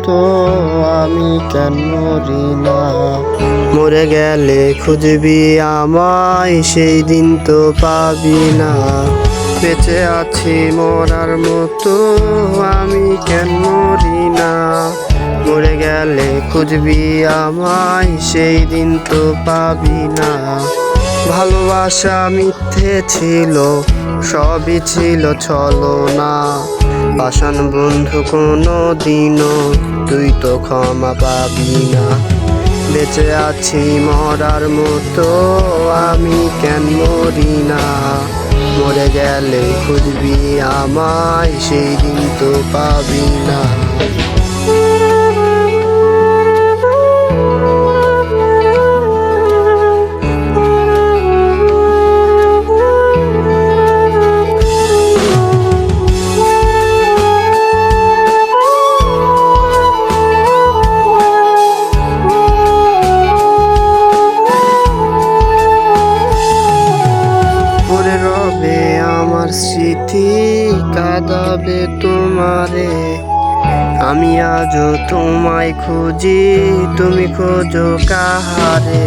মতো আমি কেন মরি না। মরে গেলে খুঁজবি আমায়, সেই দিন তো পাবি না। বেঁচে আছি মরার মতো আমি কেন মরি না। মরে গেলে খুঁজবি আমায়, সেই দিন তো পাবি না। ভালোবাসা মিথ্যে ছিল, সবই ছিল ছলনা। পাষাণ বন্ধু কোনো দিনও তুই তো ক্ষমা পাবি না। বেঁচে আছি মরার মতো আমি কেন মরি না। মরে গেলে খুঁজবি আমায়, সেই দিন তো পাবি না। আমার স্মৃতি কাঁদাবে তোমারে, আমি আজও তোমায় খুঁজি, তুমি খোঁজো কাহারে।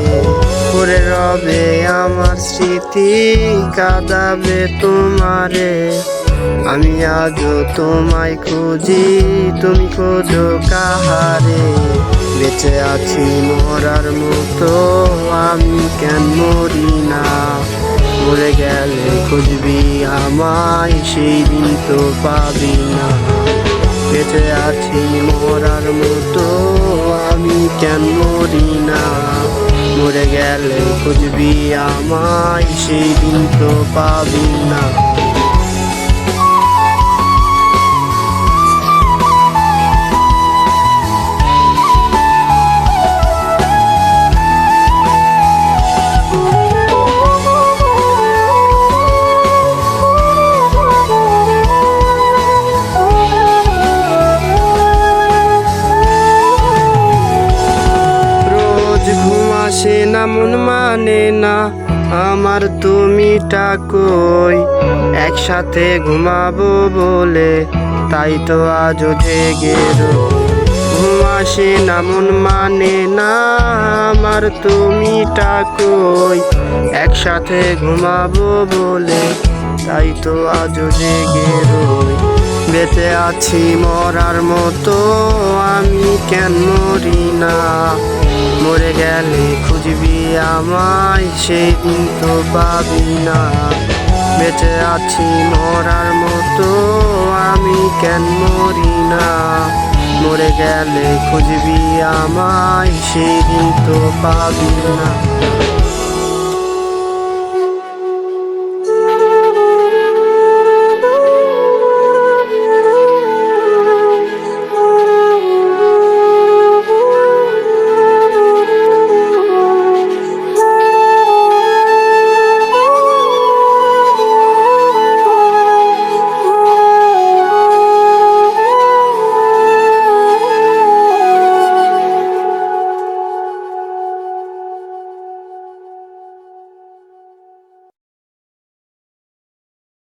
পরে রবে আমার স্মৃতি কাঁদাবে তোমারে, আমি আজও তোমায় খুঁজি, তুমি খোঁজো কাহারে। বেঁচে আছি মরার মতো আমি কেন মরি না। মরে গেলে খুঁজবি আমায়, সেই দিন তো পাবি না। বেঁচে আছি মরার মতো আমি কেন মরি না। মরে গেলে খুঁজবি আমায়, সেই দিন তো পাবি না। আসে না মন মানে না আমার তুমিটা কই। একসাথে ঘুমাবো বলে তাই তো আজও জেগে রই। ঘুম আসে না মন মানে না আমার তুমিটা কই। একসাথে ঘুমাবো বলে তাই তো আজও জেগে রই। বেঁচে আছি মরার মতো আমি কেন মরি না। মরে গেলে খুঁজবি আমায়, সেই দিন তো পাবি না। বেঁচে আছি মরার মতো আমি কেন মরি না। মরে গেলে খুঁজবি আমায়, সেই দিন তো পাবি না।